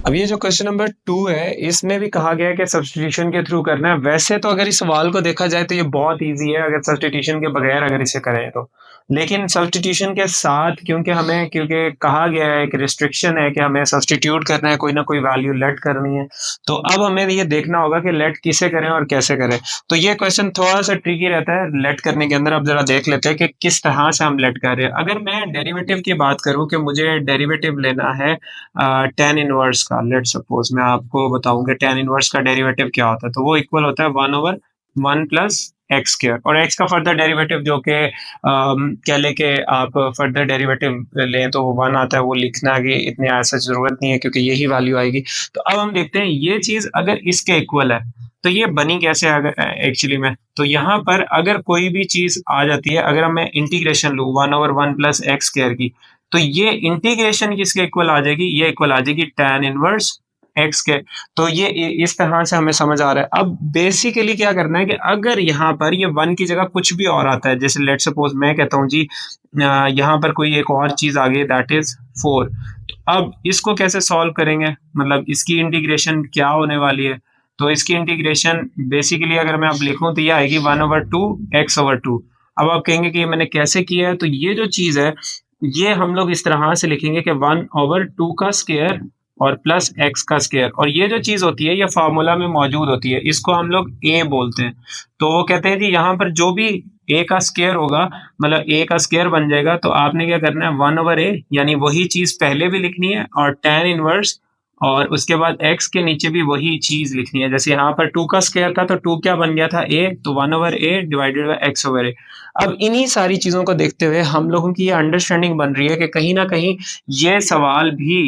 अब ये जो क्वेश्चन नंबर 2 है, इसमें भी कहा गया है कि सब्स्टिट्यूशन के थ्रू करना है। वैसे तो अगर इस सवाल को देखा जाए तो ये बहुत ईज़ी है अगर सब्स्टिट्यूशन के बगैर अगर इसे करें तो। लेकिन सब्स्टिट्यूशन के साथ क्योंकि कहा गया है, एक रिस्ट्रिक्शन है कि हमें सब्स्टिट्यूट करना है, कोई ना कोई वैल्यू लेट करनी है। तो अब हमें ये देखना होगा कि लेट किसे करें और कैसे करें। तो ये क्वेश्चन थोड़ा-सा ट्रिकी रहता है लेट करने के अंदर। अब ज़रा देख लेते हैं कि किस तरह से हम लेट कर रहे हैं। अगर मैं डेरिवेटिव की बात करूँ कि मुझे डेरिवेटिव लेना है tan इनवर्स का, लेट सपोज मैं आपको बताऊं कि tan इनवर्स का डेरिवेटिव क्या होता है, तो वो इक्वल होता है 1/1 प्लस एक्स स्क्वायर, और एक्स का फर्दर डेरिवेटिव जो कि कह ले कि आप फर्दर डेरिवेटिव लें तो वो 1 आता है, वो लिखना की इतनी ऐसा जरूरत नहीं है क्योंकि यही वैल्यू आएगी। तो अब हम देखते हैं ये चीज अगर इसके इक्वल है तो ये बनी कैसे एक्चुअली में। तो यहाँ पर अगर कोई भी चीज आ जाती है, अगर मैं इंटीग्रेशन लूँ 1/1 प्लस एक्स स्क्वायर की, तो ये इंटीग्रेशन किसके इक्वल आ जाएगी, ये इक्वल आ जाएगी tan इनवर्स एक्स के। तो ये इस तरह से हमें समझ आ रहा है। अब बेसिकली क्या करना है कि अगर यहाँ पर ये 1 की जगह कुछ भी और आता है, जैसे लेट सपोज मैं कहता हूँ जी यहाँ पर कोई एक और चीज आ गई दैट इज 4। तो अब इसको कैसे सॉल्व करेंगे, मतलब इसकी इंटीग्रेशन क्या होने वाली है। तो इसकी इंटीग्रेशन बेसिकली अगर मैं अब लिखूं तो ये आएगी 1/2 x/2। अब आप कहेंगे कि ये मैंने कैसे किया है, तो ये जो चीज है ये हम लोग इस तरह से लिखेंगे कि 1/2 का स्क्वायर और प्लस एक्स का स्क्वायर, और ये जो चीज होती है ये फॉर्मूला में मौजूद होती है, इसको हम लोग ए बोलते हैं। तो वो कहते हैं कि यहाँ पर जो भी ए का स्क्वायर होगा, मतलब ए का स्क्वायर बन जाएगा, तो आपने क्या करना है 1/a, यानी वही चीज पहले भी लिखनी है और tan इनवर्स, और उसके बाद x के नीचे भी वही चीज लिखनी है। जैसे यहाँ पर 2 का स्क्वायर था तो 2 क्या बन गया था a, तो 1/a डिवाइडेड बाय x/a। अब इन्हीं सारी चीजों को देखते हुए हम लोगों की ये अंडरस्टैंडिंग बन रही है कि कहीं ना कहीं ये सवाल भी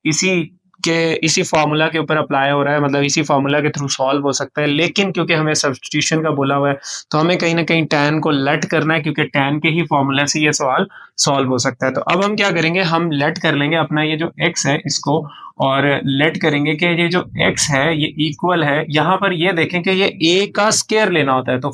इसी इसी फार्मूला के ऊपर अप्लाई हो रहा है, मतलब इसी फार्मूला के थ्रू सॉल्व हो सकता है। लेकिन क्योंकि हमें सब्स्टिट्यूशन का बोला हुआ है तो हमें कहीं ना कहीं tan को लेट करना है, क्योंकि tan के ही फार्मूला से ये सवाल सॉल्व हो सकता है। तो अब हम क्या करेंगे, हम लेट कर लेंगे अपना ये जो x है इसको, और लेट करेंगे कि ये जो x है ये इक्वल है, यहाँ पर ये देखें कि ये a का स्क्वायर लेना होता है। तो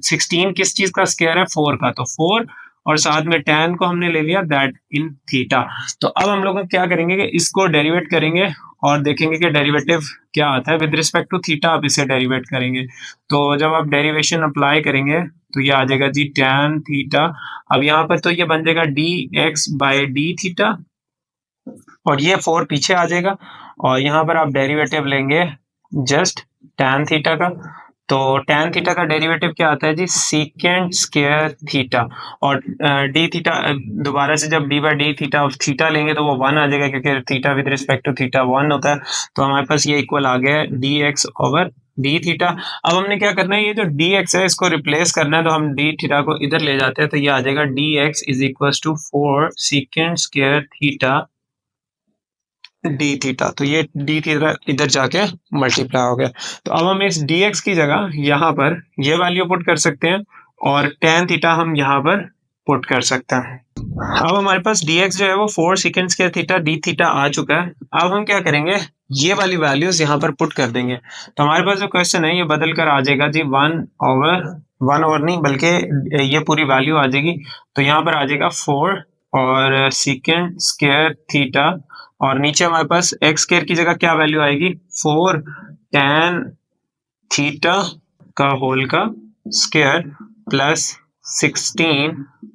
16 किस चीज का स्क्वायर है, 4 का, तो 4 और साथ में tan को हमने ले लिया दैट इन थीटा। तो अब हम लोग क्या करेंगे कि इसको डेरिवेट करेंगे और देखेंगे कि डेरिवेटिव क्या आता है विद रिस्पेक्ट टू थीटा। आप इसे डेरिवेट करेंगे तो जब आप डेरिवेशन अप्लाई करेंगे तो ये आ जाएगा जी tan थीटा। अब यहाँ पर तो ये बन जाएगा dx/d थीटा, और ये 4 पीछे आ जाएगा, और यहाँ पर आप डेरिवेटिव लेंगे जस्ट tan थीटा का। तो tan थीटा का डेरिवेटिव क्या आता है जी, सीकेंट स्क्वायर थीटा, और डी थीटा दोबारा से जब d/d थीटा थीटा लेंगे तो वो 1 आ जाएगा, क्योंकि theta with respect to theta 1 होता है। तो हमारे पास ये इक्वल आ गया dx/d थीटा। अब हमने क्या करना है, ये जो dx है इसको रिप्लेस करना है, तो हम d थीटा को इधर ले जाते हैं, तो ये आ जाएगा dx is equal to 4 secant square theta D theta. तो ये डी थीटा इधर जाके मल्टीप्लाई हो गया। तो अब हम इस dx की जगह यहाँ पर ये वैल्यू पुट कर सकते हैं, और tan थीटा हम यहाँ पर पुट कर सकते हैं। अब हमारे पास dx जो है वो 4 second square theta D theta आ चुका है। अब हम क्या करेंगे, ये वाली वैल्यूज यहाँ पर पुट कर देंगे। तो हमारे पास जो क्वेश्चन है ये बदल कर आ जाएगा जी 1/1 नहीं बल्कि ये पूरी वैल्यू आ जाएगी। तो यहाँ पर आ जाएगा 4 और सेकेंड स्क्वायर थीटा, और नीचे हमारे पास एक्स स्क्वायर की जगह क्या वैल्यू आएगी, 4 tan थीटा का होल का स्क्वायर प्लस 16,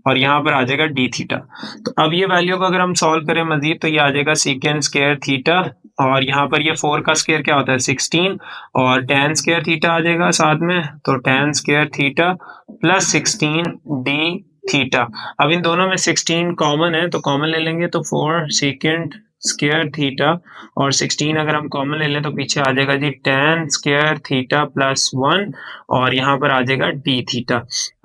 और यहाँ पर आ जाएगा डी थीटा। तो अब ये वैल्यू को अगर हम सॉल्व करें मजीद तो ये आ जाएगा सेकेंड स्क्वायर थीटा, और यहाँ पर ये 4 का स्क्वायर क्या होता है 16, और tan स्क्वायर थीटा आ जाएगा साथ में, तो tan square theta plus 16 D theta. अब इन दोनों में 16 कॉमन है तो कॉमन ले लेंगे, तो 4 सेकेंड स्क्वायर थीटा और 16 अगर हम कॉमन ले लें तो पीछे आ जाएगा जी tan स्क्वायर थीटा प्लस 1, और यहाँ पर आ जाएगा डी थीटा।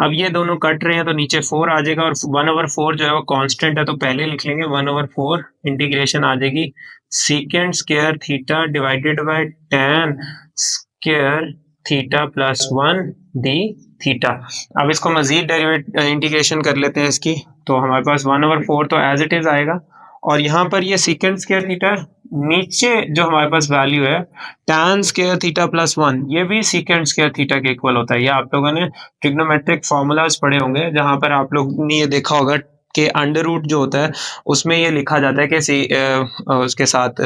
अब ये दोनों कट रहे हैं तो नीचे 4 आ जाएगा, और 1/4 जो है वो कांस्टेंट है तो पहले लिख लेंगे 1/4, इंटीग्रेशन आ जाएगी second square theta divided by tan square theta plus 1 D theta. अब इसको मजीद डेरिवेट इंटीग्रेशन कर लेते हैं इसकी, तो हमारे पास 1/4 तो एज इट इज आएगा, और यहाँ पर ये सेकेंड स्क्वायर थीटा, नीचे जो हमारे पास वैल्यू है tan स्क्वायर थीटा प्लस 1, ये भी सेकेंड स्क्वायर थीटा के इक्वल होता है। ये आप लोगों ने ट्रिग्नोमेट्रिक फॉर्मूलाज पढ़े होंगे जहां पर आप लोग ने ये देखा होगा के अंडर रूट जो होता है उसमें ये लिखा जाता है कि उसके साथ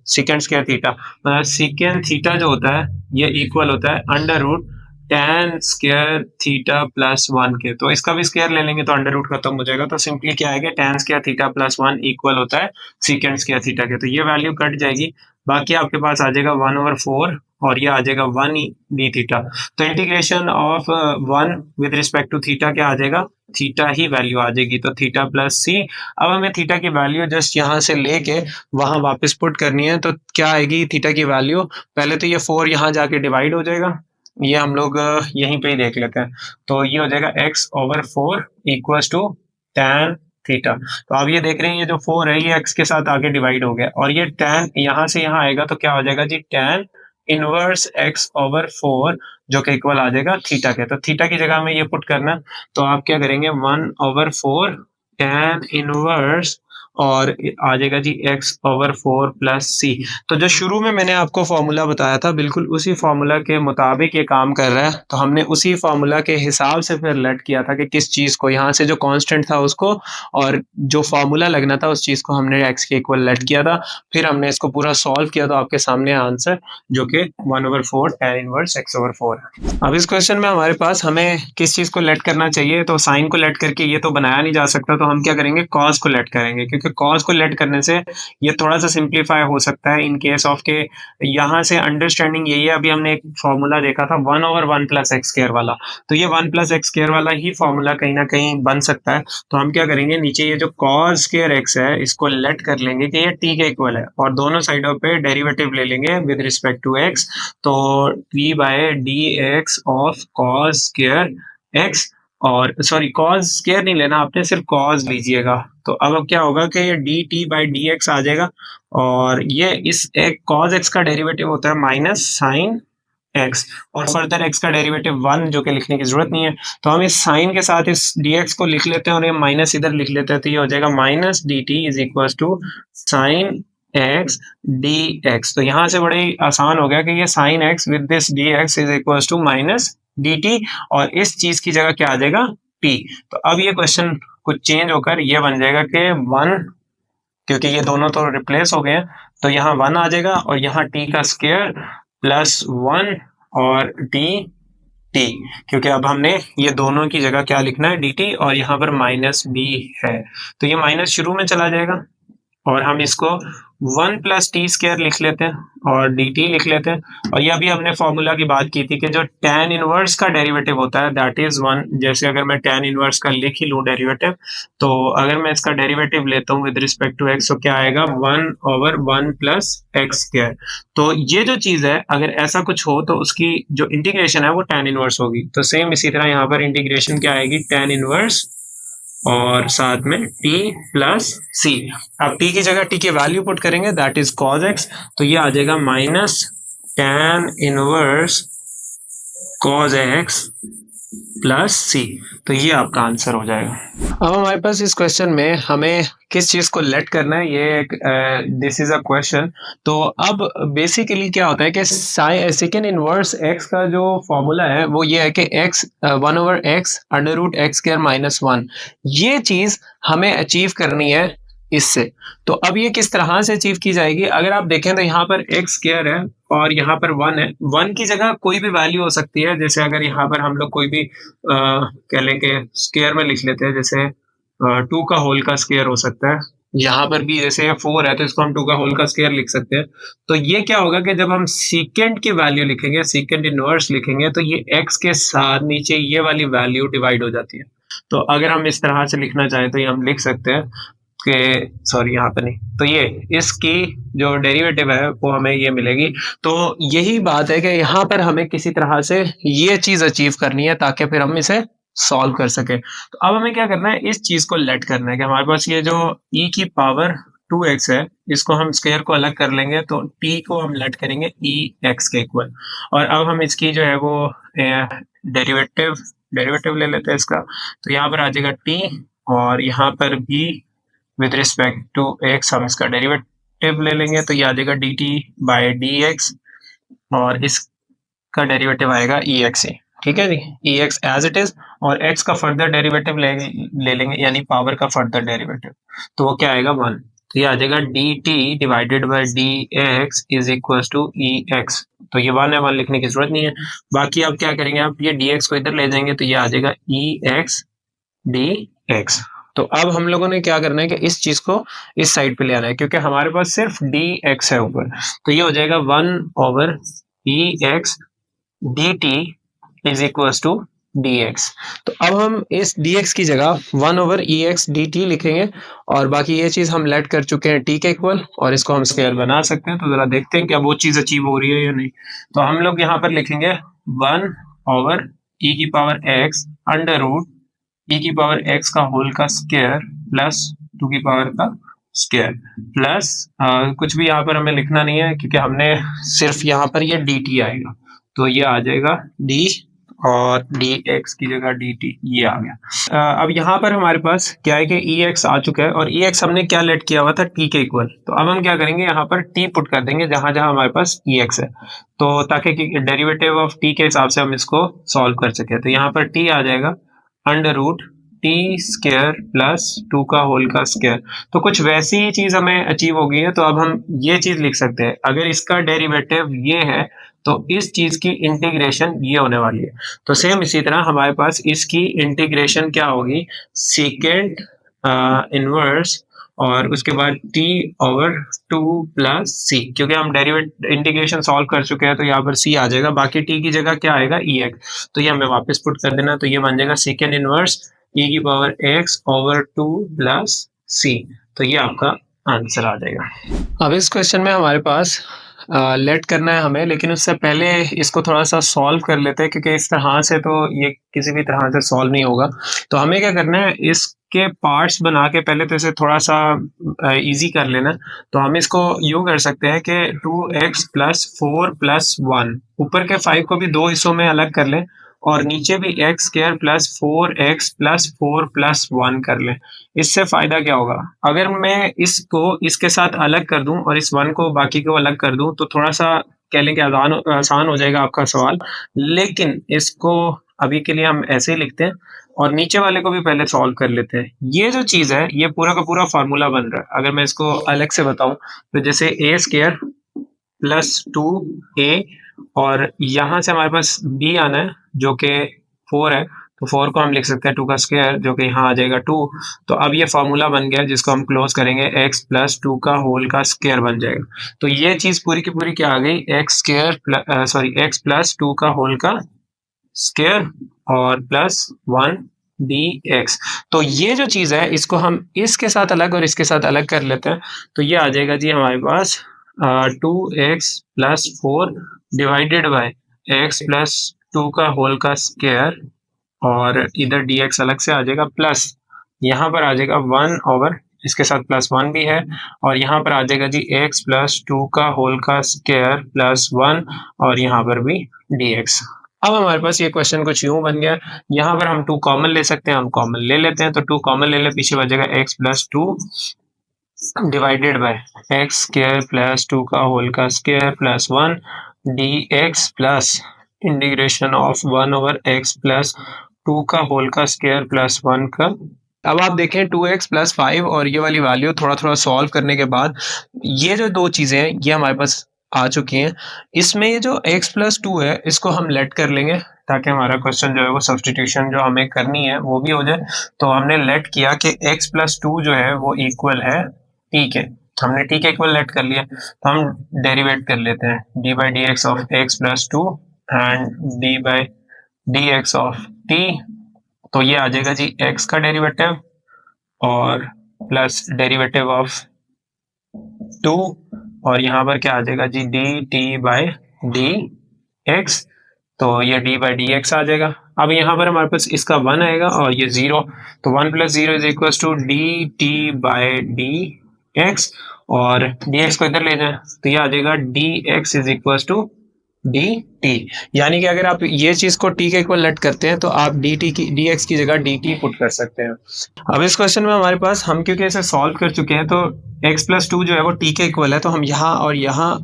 secant square theta, secant theta जो होता है ये इक्वल होता है under root tan square theta plus 1 के। तो इसका भी स्क्वायर ले लेंगे तो अंडर रूट खत्म हो जाएगा, तो सिंपली क्या आएगा tan square theta plus 1 equal होता है सीकेंड स्क्वायर थीटा के। तो ये वैल्यू कट जाएगी, बाकी आपके पास आ जाएगा 1/4 और ये आ जाएगा 1 डी थीटा। तो integration of 1 with respect to theta क्या आ जाएगा, थीटा ही वैल्यू आ जाएगी, तो थीटा प्लस सी। अब हमें थीटा की वैल्यू जस्ट यहाँ से लेके वहां वापस पुट करनी है, तो क्या आएगी थीटा की वैल्यू, पहले तो ये 4 यहाँ जाके डिवाइड हो जाएगा, ये हम लोग यहीं पे ही देख लेते हैं। तो ये हो जाएगा x/4 equals to tan theta. तो आप ये देख रहे हैं ये जो 4 है ये x के साथ आगे डिवाइड हो गया, और ये tan यहाँ से यहाँ आएगा तो क्या हो जाएगा जी tan इनवर्स x/4 जो कि इक्वल आ जाएगा थीटा के। तो थीटा की जगह में ये पुट करना, तो आप क्या करेंगे 1/4 tan इनवर्स और आ जाएगा जी x/4 प्लस सी। तो जो शुरू में मैंने आपको फॉर्मूला बताया था बिल्कुल उसी फॉर्मूला के मुताबिक ये काम कर रहा है, तो हमने उसी फॉर्मूला के हिसाब से फिर लेट किया था कि किस चीज को यहाँ से जो कांस्टेंट था उसको और जो फॉर्मूला लगना था उस चीज को हमने x के इक्वल लेट किया था, फिर हमने इसको पूरा सॉल्व किया तो आपके सामने आंसर जो कि 1/4 tan इनवर्स x/4 है। अब इस क्वेश्चन में हमारे पास हमें किस चीज को लेट करना चाहिए, तो साइन को लेट करके ये तो बनाया नहीं जा सकता, तो हम क्या करेंगे कॉस को लेट करेंगे, क्योंकि कॉस को लेट करने से ये थोड़ा सा सिंप्लीफाई हो सकता है इन केस ऑफ के यहाँ से अंडरस्टैंडिंग यही है। अभी हमने एक फॉर्मूला देखा था 1/1 प्लस एक्स स्क्वायर वाला, तो ये 1 प्लस एक्स स्क्वायर वाला ही फॉर्मूला कहीं ना कहीं बन सकता है। तो हम क्या करेंगे नीचे ये जो कॉस स्क्वायर एक्स है इसको लेट कर लेंगे कि ये टी के इक्वल है, और दोनों साइडों पे डेरिवेटिव ले लेंगे विद रिस्पेक्ट टू एक्स, तो T by D X of cos square X, और सॉरी कॉस स्क्वायर नहीं लेना आपने, सिर्फ कॉस लीजिएगा। तो अब क्या होगा कि ये d t by d x आ जाएगा, और ये इस एक कॉस एक्स का डेरिवेटिव होता है माइनस साइन एक्स, और फर्दर एक्स का डेरिवेटिव 1 जो कि लिखने की जरूरत नहीं है, तो हम इस साइन के साथ इस dx को लिख लेते हैं और ये माइनस इधर लिख लेते हैं, तो ये हो जाएगा minus D T is equal to sine X D x. तो यहाँ से बड़े आसान हो गया कि ये sine X with this D x is equal to minus D T, और इस चीज की जगह क्या आ जाएगा टी। तो अब ये क्वेश्चन कुछ चेंज होकर ये बन जाएगा कि 1, क्योंकि ये दोनों तो रिप्लेस हो गए हैं तो यहाँ 1 आ जाएगा, और यहाँ टी का स्क्वायर प्लस 1 और डी टी, क्योंकि अब हमने ये दोनों की जगह क्या लिखना है डी टी, और यहाँ पर माइनस बी है, तो ये माइनस शुरू में चला जाएगा, और हम इसको 1 प्लस टी स्क्वायर लिख लेते हैं और डी टी लिख लेते हैं। और ये अभी हमने फॉर्मूला की बात की थी कि जो tan इनवर्स का डेरिवेटिव होता है दैट इज 1, जैसे अगर मैं tan इनवर्स का लिख ही लूँ डेरिवेटिव, तो अगर मैं इसका डेरिवेटिव लेता हूँ विद रिस्पेक्ट टू x तो क्या आएगा 1/1 प्लस एक्स स्क्वायर। तो ये जो चीज है अगर ऐसा कुछ हो तो उसकी जो इंटीग्रेशन है वो tan इनवर्स होगी। तो सेम इसी तरह यहाँ पर इंटीग्रेशन क्या आएगी tan इनवर्स और साथ में t प्लस सी। अब t की जगह t की वैल्यू पुट करेंगे दैट इज कॉस x, तो ये आ जाएगा minus tan inverse cos x plus c. तो ये आपका आंसर हो जाएगा। अब हमारे पास इस क्वेश्चन में हमें किस चीज को लेट करना है, ये एक दिस इज अ क्वेश्चन। तो अब बेसिकली क्या होता है कि सेकेंड इनवर्स एक्स का जो फॉर्मूला है वो ये है कि X 1/x under root x square minus 1, ये चीज हमें अचीव करनी है इससे। तो अब ये किस तरह से अचीव की जाएगी, अगर आप देखें तो यहाँ पर एक्स स्क्वायर है और यहाँ पर 1 है, 1 की जगह कोई भी वैल्यू हो सकती है, जैसे अगर यहाँ पर हम लोग कोई भी कह लें कि स्क्वायर में लिख लेते हैं, जैसे 2 का होल का स्क्वायर हो सकता है, यहाँ पर भी जैसे 4 है तो इसको हम 2 का होल का स्क्वायर लिख सकते हैं। तो ये क्या होगा कि जब हम सीकेंड की वैल्यू लिखेंगे, सीकेंड इनवर्स लिखेंगे, तो ये x के साथ नीचे ये वाली वैल्यू डिवाइड हो जाती है। तो अगर हम इस तरह से लिखना चाहें तो ये हम लिख सकते हैं कि सॉरी यहाँ पे नहीं, तो ये इसकी जो डेरिवेटिव है वो हमें ये मिलेगी। तो यही बात है कि यहाँ पर हमें किसी तरह से ये चीज अचीव करनी है ताकि फिर हम इसे सॉल्व कर सके। तो अब हमें क्या करना है, इस चीज को लेट करना है कि हमारे पास ये जो e की पावर 2x है इसको हम स्क्वायर को अलग कर लेंगे, तो t को हम लेट करेंगे ex के इक्वल, और अब हम इसकी जो है वो डेरिवेटिव ले लेते हैं इसका। तो यहाँ पर आ जाएगा t, और यहाँ पर भी विद रिस्पेक्ट टू x हम इसका डेरिवेटिव ले लेंगे, तो ये आ जाएगा dt बाय dx, और इसका डेरिवेटिव आएगा ex। ठीक है जी, ई एक्स एज इट इज, और एक्स का फर्दर डेरिवेटिव ले लेंगे, यानी पावर का फर्दर डेरिवेटिव, तो वो क्या आएगा 1। तो ये आ जाएगा d t divided by d x is equal to e x. तो ये 1 है, 1 लिखने की जरूरत नहीं है। बाकी आप क्या करेंगे, आप ये डी एक्स को इधर ले जाएंगे तो ये आ जाएगा ई एक्स डी एक्स। तो अब हम लोगों ने क्या करना है कि इस चीज को इस साइड पे ले आना है, क्योंकि हमारे पास सिर्फ डी एक्स है ऊपर। तो ये हो जाएगा 1 over e x d T is equal to d x. तो अब हम इस डी एक्स की जगह 1 over e x d t लिखेंगे, और बाकी ये चीज हम लेट कर चुके हैं टी के इक्वल, और इसको हम स्क्वायर बना सकते हैं। तो जरा देखते हैं क्या वो चीज अचीव हो रही है या नहीं। तो हम लोग यहाँ पर लिखेंगे 1 ओवर ई की पावर एक्स अंडर रूट ई की पावर एक्स का होल का स्क्वायर प्लस 2 की पावर का स्क्वायर प्लस कुछ भी यहाँ पर हमें लिखना नहीं है, क्योंकि हमने सिर्फ यहाँ पर ये डी टी आएगा। तो ये आ जाएगा डी, और डी एक्स की जगह डी टी ये आ गया। अब यहाँ पर हमारे पास क्या है कि ई एक्स आ चुका है, और ई एक्स हमने क्या लेट किया हुआ था, टी के इक्वल। तो अब हम क्या करेंगे, यहाँ पर टी पुट कर देंगे जहां जहां हमारे पास ई एक्स है, तो ताकि डेरिवेटिव ऑफ टी के हिसाब से हम इसको सॉल्व कर सके। तो यहाँ पर टी आ जाएगा under root t square plus 2 का होल का स्क्वायर। तो कुछ वैसी ही चीज हमें अचीव हो गई है। तो अब हम ये चीज लिख सकते हैं, अगर इसका डेरिवेटिव ये है तो इस चीज की इंटीग्रेशन ये होने वाली है। तो सेम इसी तरह हमारे पास इसकी इंटीग्रेशन क्या होगी, सेकेंड इनवर्स, और उसके बाद t ओवर 2 प्लस सी, क्योंकि हम डेरिवेट इंटीग्रेशन सॉल्व कर चुके हैं तो यहाँ पर c आ जाएगा, बाकी t की जगह क्या आएगा ई एक्स। तो ये हमें वापस पुट कर देना, तो ये बन जाएगा सेकेंड इनवर्स e की power x over 2 plus c. तो ये आपका आंसर आ जाएगा। अब इस क्वेश्चन में हमारे पास लेट करना है हमें, लेकिन उससे पहले इसको थोड़ा सा सॉल्व कर लेते हैं, क्योंकि इस तरह से तो ये किसी भी तरह से सॉल्व नहीं होगा। तो हमें क्या करना है, इसके पार्ट्स बना के पहले तो इसे थोड़ा सा इजी कर लेना। तो हम इसको यूं कर सकते हैं कि 2x प्लस 4 प्लस 1, ऊपर के 5 को भी दो हिस्सों में अलग कर लें, और नीचे भी x square plus 4x plus 4 plus 1 कर लें। इससे फायदा क्या होगा, अगर मैं इसको इसके साथ अलग कर दूं और इस 1 को बाकी को अलग कर दूं तो थोड़ा सा कह लें कि आसान हो जाएगा आपका सवाल। लेकिन इसको अभी के लिए हम ऐसे ही लिखते हैं, और नीचे वाले को भी पहले सॉल्व कर लेते हैं। ये जो चीज है ये पूरा का पूरा फार्मूला बन रहा है। अगर मैं इसको अलग से बताऊं तो जैसे ए स्क्वायर प्लस 2a, और यहां से हमारे पास b आना है जो कि 4 है, तो 4 को हम लिख सकते हैं 2 का स्क्वायर, जो कि यहाँ आ जाएगा 2। तो अब ये फॉर्मूला बन गया जिसको हम क्लोज करेंगे, x प्लस 2 का होल का स्क्वायर बन जाएगा। तो ये चीज पूरी की पूरी क्या आ गई, एक्स प्लस 2 का होल का स्क्वायर और प्लस 1 डी एक्स। तो ये जो चीज है इसको हम इसके साथ अलग और इसके साथ अलग कर लेते हैं। तो ये आ जाएगा जी हमारे पास 2x plus 4 divided by x plus 2 का होल का स्क्वायर, और इधर dx अलग से आ जाएगा, प्लस यहाँ पर आ जाएगा 1 ओवर, इसके साथ प्लस 1 भी है, और यहाँ पर आ जाएगा जी x प्लस 2 का होल का स्क्वायर प्लस 1, और यहाँ पर भी dx। अब हमारे पास ये क्वेश्चन कुछ यूं बन गया, यहाँ पर हम 2 कॉमन ले सकते हैं, हम कॉमन ले लेते हैं। तो 2 कॉमन ले ले, पीछे बचेगा x plus 2 divided by x square plus 2 का होल का square plus 1 D x plus integration of 1 over x plus 2 का होल का स्क्वायर प्लस 1 का। अब आप देखें 2x प्लस 5 और ये वाली वैल्यू थोड़ा थोड़ा सॉल्व करने के बाद ये जो दो चीजें हैं ये हमारे पास आ चुकी हैं। इसमें ये जो x प्लस 2 है इसको हम लेट कर लेंगे, ताकि हमारा क्वेश्चन जो है वो सब्सटीट्यूशन जो हमें करनी है वो भी हो जाए। तो हमने लेट किया कि x प्लस 2 जो है वो इक्वल है t के, हमने t के इक्वल लेट कर लिया। तो हम डेरिवेट कर लेते हैं, d by d X of x plus 2 and d by d X of t। तो ये आ जाएगा जी x का डेरिवेटिव और प्लस डेरिवेटिव ऑफ 2, और यहाँ पर क्या आ जाएगा जी D t by d x. तो ये d बाई डी एक्स आ जाएगा। अब यहाँ पर हमारे पास इसका 1 आएगा और ये 0, तो 1 plus 0 is equal to d t by d x, और डी एक्स को इधर ले जाए तो ये आ जाएगा d x is equal to d t, यानी कि अगर आप ये चीज को टी के इक्वल लेट करते हैं तो आप डी टी की डी एक्स की जगह डी टी पुट कर सकते हैं। अब इस क्वेश्चन में हमारे पास, हम क्योंकि इसे सॉल्व कर चुके हैं तो x प्लस टू जो है वो t के इक्वल है, तो हम यहाँ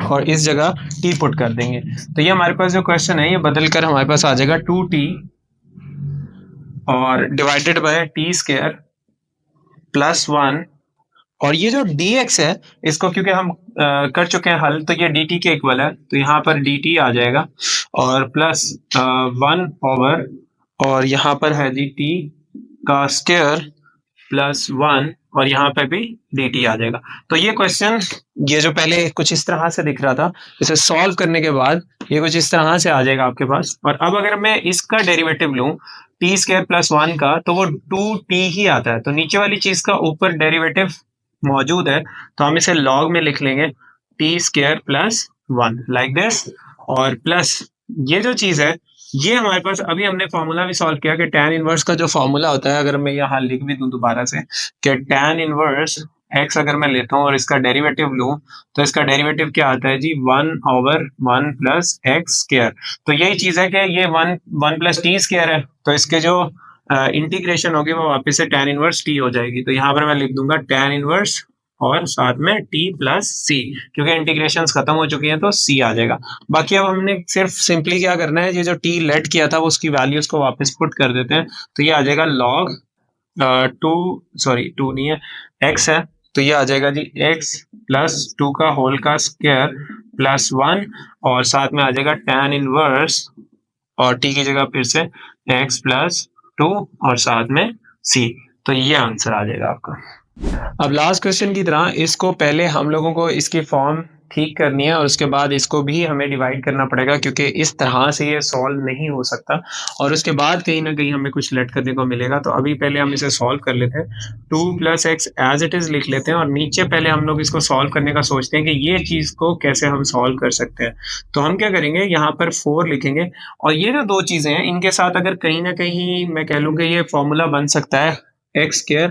और इस जगह t पुट कर देंगे। तो ये हमारे पास जो क्वेश्चन है ये बदल कर हमारे पास आ जाएगा 2t और divided by T square plus 1, और ये जो dx है इसको क्योंकि हम कर चुके हैं हल, तो ये dt के इक्वल है, तो यहाँ पर dt आ जाएगा और प्लस 1 ओवर, और यहाँ पर है जी t का स्क्वायर प्लस 1, और यहाँ पे भी dt आ जाएगा। तो ये क्वेश्चन, ये जो पहले कुछ इस तरह से दिख रहा था, इसे सॉल्व करने के बाद ये कुछ इस तरह से आ जाएगा आपके पास। और अब अगर मैं इसका डेरिवेटिव लूं टी स्क्वायर प्लस 1 का, तो वो 2t ही आता है, तो नीचे वाली चीज का ऊपर डेरिवेटिव मौजूद है, तो हम इसे लॉग में लिख लेंगे T square plus 1 like this, और प्लस ये जो चीज है ये हमारे पास, अभी हमने फॉर्मूला भी सॉल्व किया कि tan इनवर्स का जो फॉर्मूला होता है, अगर मैं यहाँ लिख भी दूं दोबारा से कि tan इनवर्स x अगर मैं लेता हूँ और इसका डेरिवेटिव लूं, तो इसका डेरिवेटिव क्या आता है जी 1/1 प्लस एक्स स्क्वायर। तो यही चीज है कि ये 1 प्लस टी स्क्वायर है, तो इसके जो इंटीग्रेशन होगी वो वापस से tan इनवर्स t हो जाएगी। तो यहाँ पर मैं लिख दूंगा tan इनवर्स और साथ में t प्लस सी, क्योंकि इंटीग्रेशन खत्म हो चुकी हैं तो c आ जाएगा। बाकी अब हमने सिर्फ सिंपली क्या करना है, ये जो t लेट किया था वो उसकी वैल्यूज को वापस पुट कर देते हैं, तो ये आ जाएगा log टू नहीं है x है, तो ये आ जाएगा जी x प्लस 2 का होल का स्क्वायर प्लस 1, और साथ में आ जाएगा tan इनवर्स और t की जगह फिर से x प्लस 2 और साथ में c। तो ये आंसर आ जाएगा आपका। अब लास्ट क्वेश्चन की तरह इसको पहले हम लोगों को इसकी फॉर्म ठीक करनी है और उसके बाद इसको भी हमें डिवाइड करना पड़ेगा, क्योंकि इस तरह से ये सॉल्व नहीं हो सकता, और उसके बाद कहीं ना कहीं हमें कुछ लेट करने को मिलेगा। तो अभी पहले हम इसे सॉल्व कर लेते हैं, 2 plus x as it is लिख लेते हैं, और नीचे पहले हम लोग इसको सॉल्व करने का सोचते हैं कि ये चीज को कैसे हम सॉल्व कर सकते हैं। तो हम क्या करेंगे, यहाँ पर 4 लिखेंगे, और ये जो दो चीजें हैं इनके साथ अगर कहीं ना कहीं मैं कह लूँ कि ये फॉर्मूला बन सकता है x square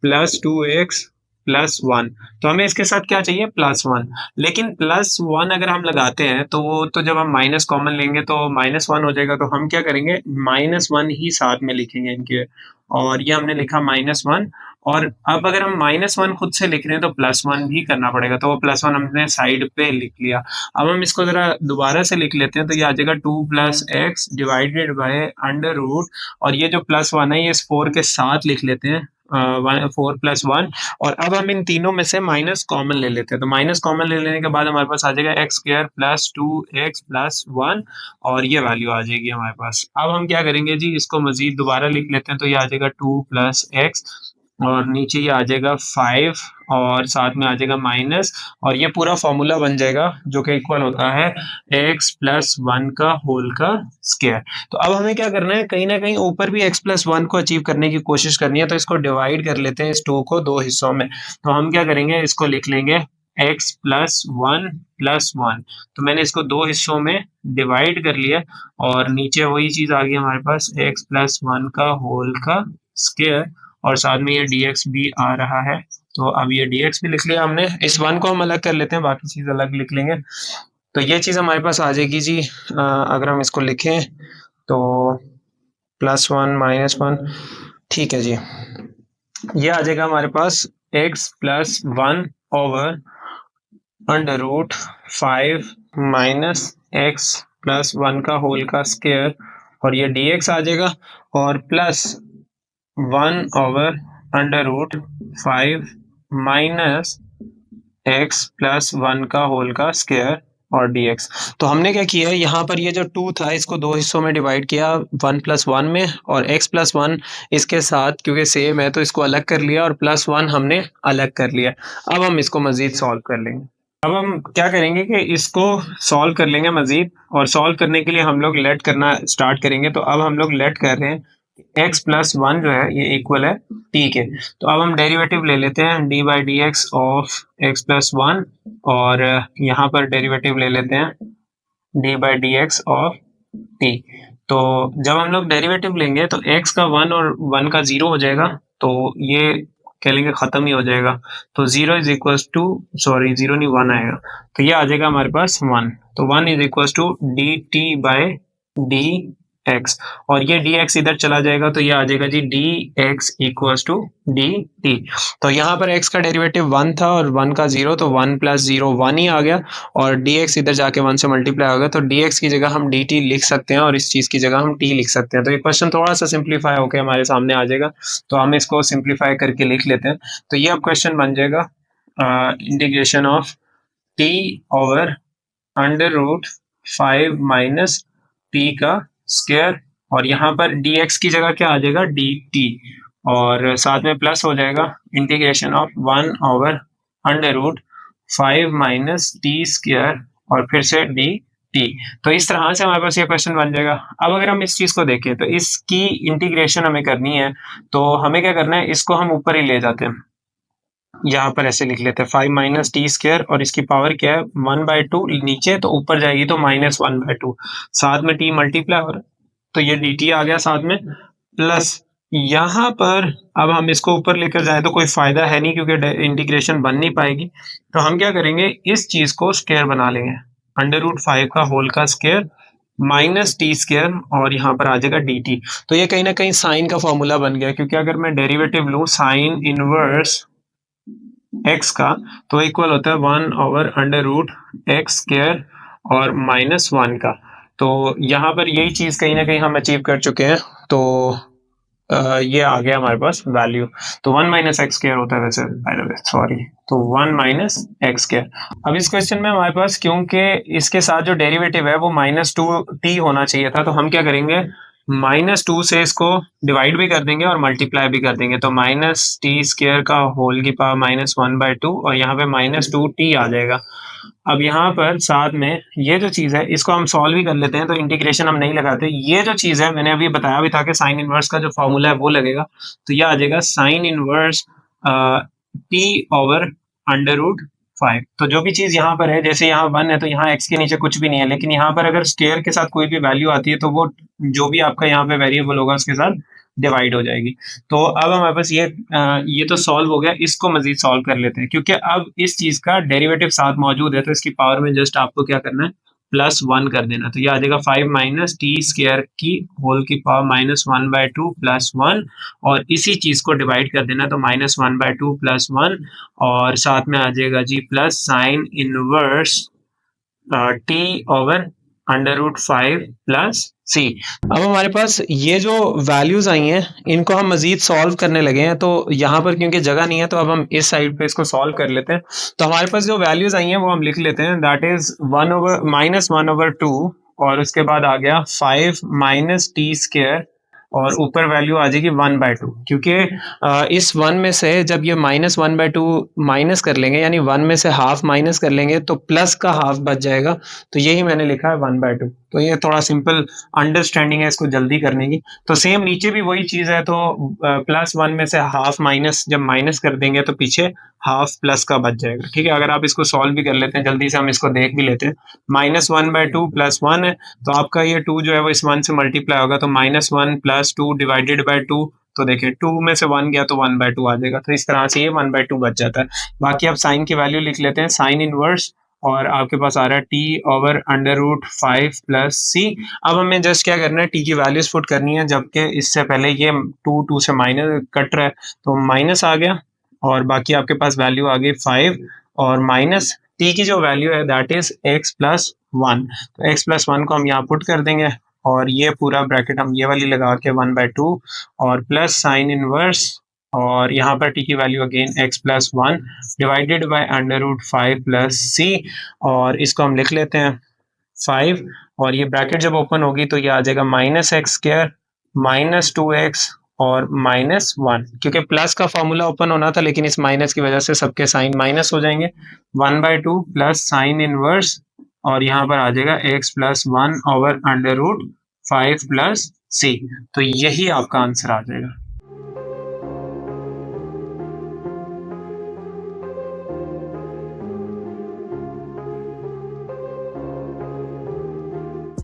plus 2x plus 1, तो हमें इसके साथ क्या चाहिए प्लस 1, लेकिन प्लस 1 अगर हम लगाते हैं तो वो, तो जब हम माइनस कॉमन लेंगे तो -1 हो जाएगा, तो हम क्या करेंगे -1 ही साथ में लिखेंगे इनके, और ये हमने लिखा -1, और अब अगर हम -1 खुद से लिख रहे हैं तो +1 भी करना पड़ेगा, तो वो +1 हमने साइड पे लिख लिया। अब हम इसको जरा दोबारा से लिख लेते हैं, तो ये आ जाएगा 2 plus x divided by under root, और ये जो +1 है ये इस 4 के साथ लिख लेते हैं, 4 प्लस 1, और अब हम इन तीनों में से माइनस कॉमन ले लेते हैं, तो माइनस कॉमन ले लेने के बाद हमारे पास आ जाएगा x square plus 2x plus 1, और ये वैल्यू आ जाएगी हमारे पास। अब हम क्या करेंगे जी, इसको मजीद दोबारा लिख लेते हैं, तो ये आ जाएगा 2 प्लस एक्स, और नीचे ये आ जाएगा 5, और साथ में आ जाएगा माइनस, और ये पूरा फॉर्मूला बन जाएगा जो कि इक्वल होता है x प्लस 1 का होल का स्क्वायर। तो अब हमें क्या करना है, कहीं ना कहीं ऊपर भी x प्लस 1 को अचीव करने की कोशिश करनी है, तो इसको डिवाइड कर लेते हैं इस 2 को 2 हिस्सों में। तो हम क्या करेंगे, इसको लिख लेंगे x प्लस 1 प्लस 1, तो मैंने इसको 2 हिस्सों में डिवाइड कर लिया, और नीचे वही चीज आ गई हमारे पास x प्लस 1 का होल का स्क्वायर, और साथ में ये dx भी आ रहा है। तो अब ये dx भी लिख लिया हमने, इस 1 को हम अलग कर लेते हैं, बाकी चीज अलग लिख लेंगे, तो ये चीज हमारे पास आ जाएगी जी। अगर हम इसको लिखें तो +1 -1, ठीक है जी, ये आ जाएगा हमारे पास x plus 1 over under root 5 minus x plus 1 का होल का स्क्वायर, और ये dx आ जाएगा, और plus 1 over under root 5 minus x plus 1 का होल का स्क्वायर और dx। तो हमने क्या किया है, यहाँ पर ये जो 2 था इसको 2 हिस्सों में डिवाइड किया, 1 प्लस 1 में, और x प्लस 1 इसके साथ क्योंकि सेम है तो इसको अलग कर लिया, और +1 हमने अलग कर लिया। अब हम इसको मजीद सॉल्व कर लेंगे। अब हम क्या करेंगे कि इसको सॉल्व कर लेंगे मजीद, और सॉल्व करने के लिए हम लोग लेट करना स्टार्ट करेंगे। तो अब हम लोग लेट कर रहे हैं x प्लस 1 जो है ये इक्वल है t के, तो अब हम डेरिवेटिव ले लेते हैं d by d X of x plus 1, और यहाँ पर डेरिवेटिव ले लेते हैं d by d X of t। तो जब हम लोग डेरिवेटिव लेंगे तो x का 1 और 1 का 0 हो जाएगा, तो ये खेलेंगे खत्म ही हो जाएगा। तो 0 इज इक्वल टू, सॉरी 0 नहीं 1 आएगा, तो ये आ जाएगा हमारे पास 1। तो 1 is equal to d t by D x, और ये डी एक्स इधर चला जाएगा तो ये आ जाएगा जी d x equal to d t. तो यहाँ पर x का डेरिवेटिव 1 था और 1 का 0, तो 1 प्लस 0 1 ही आ गया, और dx इधर जाके 1 से मल्टीप्लाई हो गया, तो dx की जगह हम dt लिख सकते हैं और इस चीज की जगह हम t लिख सकते हैं। तो ये क्वेश्चन थोड़ा सा सिंप्लीफाई होकर हमारे सामने आ जाएगा, तो हम इसको सिंप्लीफाई करके लिख लेते हैं। तो ये अब क्वेश्चन बन जाएगा integration of t over under root 5 minus t का स्क्वायर, और यहाँ पर dx की जगह क्या आ जाएगा dt, और साथ में प्लस हो जाएगा integration of 1 over under root 5 minus t square और फिर से डी टी। तो इस तरह से हमारे पास ये क्वेश्चन बन जाएगा। अब अगर हम इस चीज को देखें तो इसकी इंटीग्रेशन हमें करनी है, तो हमें क्या करना है, इसको हम ऊपर ही ले जाते हैं, यहाँ पर ऐसे लिख लेते हैं 5 माइनस टी स्क्वायर, और इसकी पावर क्या है 1/2 नीचे, तो ऊपर जाएगी तो -1/2, साथ में टी मल्टीप्लाई हो रहा है तो ये डी टी आ गया साथ में, प्लस यहाँ पर अब हम इसको ऊपर लेकर जाए तो कोई फायदा है नहीं क्योंकि इंटीग्रेशन बन नहीं पाएगी, तो हम क्या करेंगे इस चीज को स्क्वायर बना लेंगे, अंडर रूट 5 का होल का स्क्वायर माइनस टी स्क्वायर, और यहाँ पर आ जाएगा डी टी। तो ये कहीं ना कहीं साइन का फॉर्मूला बन गया, क्योंकि अगर मैं डेरिवेटिव लूँ साइन इनवर्स x का तो इक्वल होता है 1 over under root x square और -1 का। तो यहाँ पर यही चीज कहीं ना कहीं हम अचीव कर चुके हैं, तो ये आ गया हमारे पास वैल्यू। तो 1 माइनस एक्स स्क्वायर होता है वैसे, बाय द वे सॉरी, तो 1 माइनस एक्स स्क्वायर। अब इस क्वेश्चन में हमारे पास क्योंकि इसके साथ जो डेरिवेटिव है वो -2t होना चाहिए था, तो हम क्या करेंगे -2 से इसको डिवाइड भी कर देंगे और मल्टीप्लाई भी कर देंगे, तो माइनस टी स्क्वायर का होल की पावर -1/2, और यहाँ पे -2t आ जाएगा। अब यहाँ पर साथ में ये जो चीज है इसको हम सॉल्व भी कर लेते हैं, तो इंटीग्रेशन हम नहीं लगाते। ये जो चीज है मैंने अभी बताया भी था कि साइन इनवर्स का जो फॉर्मूला है वो लगेगा, तो ये आ जाएगा sine inverse t over under root 5। तो जो भी चीज यहाँ पर है, जैसे यहाँ 1 है तो यहाँ x के नीचे कुछ भी नहीं है, लेकिन यहाँ पर अगर स्क्वायर के साथ कोई भी वैल्यू आती है तो वो जो भी आपका यहाँ पे वेरिएबल होगा उसके साथ डिवाइड हो जाएगी। तो अब हमारे पास ये तो सॉल्व हो गया, इसको मजीद सॉल्व कर लेते हैं, क्योंकि अब इस चीज का डेरिवेटिव साथ मौजूद है, तो इसकी पावर में जस्ट आपको क्या करना है +1 कर देना। तो ये आ जाएगा 5 माइनस टी स्क्वायर की होल की पावर -1/2 +1, और इसी चीज को डिवाइड कर देना, तो -1/2 +1, और साथ में आ जाएगा जी plus sine inverse t over under root 5 plus c. अब हमारे पास ये जो वैल्यूज आई हैं इनको हम मजीद सॉल्व करने लगे हैं, तो यहाँ पर क्योंकि जगह नहीं है तो अब हम इस साइड पे इसको सॉल्व कर लेते हैं। तो हमारे पास जो वैल्यूज आई हैं वो हम लिख लेते हैं, दैट इज -1/2, और उसके बाद आ गया 5 माइनस टी स्क्वायर, और ऊपर वैल्यू आ जाएगी 1/2, क्योंकि इस 1 में से जब ये -1/2 माइनस कर लेंगे, यानी 1 में से हाफ माइनस कर लेंगे तो प्लस का हाफ बच जाएगा, तो यही मैंने लिखा है 1/2। तो ये थोड़ा सिंपल अंडरस्टैंडिंग है इसको जल्दी करने की। तो सेम नीचे भी वही चीज है, तो +1 में से हाफ माइनस जब माइनस कर देंगे तो पीछे हाफ प्लस का बच जाएगा। ठीक है, अगर आप इसको सॉल्व भी कर लेते हैं जल्दी से, हम इसको देख भी लेते हैं। -1/2 +1 है, तो आपका ये 2 जो है वो इस 1 से मल्टीप्लाई होगा, तो -1 + 2 डिवाइडेड बाय 2, तो देखिए 2 में से 1 गया तो 1/2 आ जाएगा, तो इस तरह से ये 1/2 बच जाता है। बाकी आप साइन की वैल्यू लिख लेते हैं, साइन इनवर्स, और आपके पास आ रहा है t over under root 5 plus c. अब हमें जस्ट क्या करना है, टी की वैल्यूज पुट करनी है, जबकि इससे पहले ये 2 से माइनस कट रहा है, तो माइनस आ गया, और बाकी आपके पास वैल्यू आ गई 5, और माइनस टी की जो वैल्यू है दैट इज x+1, तो x+1 को हम यहाँ पुट कर देंगे, और ये पूरा ब्रैकेट हम ये वाली लगा के 1/2, और प्लस साइन इनवर्स, और यहाँ पर टी की value again x+1 divided by under root 5 plus c, और इसको हम लिख लेते हैं 5, और ये ब्रैकेट जब ओपन होगी तो ये आ जाएगा -x² -2x और -1, क्योंकि प्लस का फॉर्मूला ओपन होना था, लेकिन इस माइनस की वजह से सबके साइन माइनस हो जाएंगे। 1/2 प्लस साइन इनवर्स, और यहाँ पर आ जाएगा x+1 over under root 5 plus c. तो यही आपका आंसर आ जाएगा।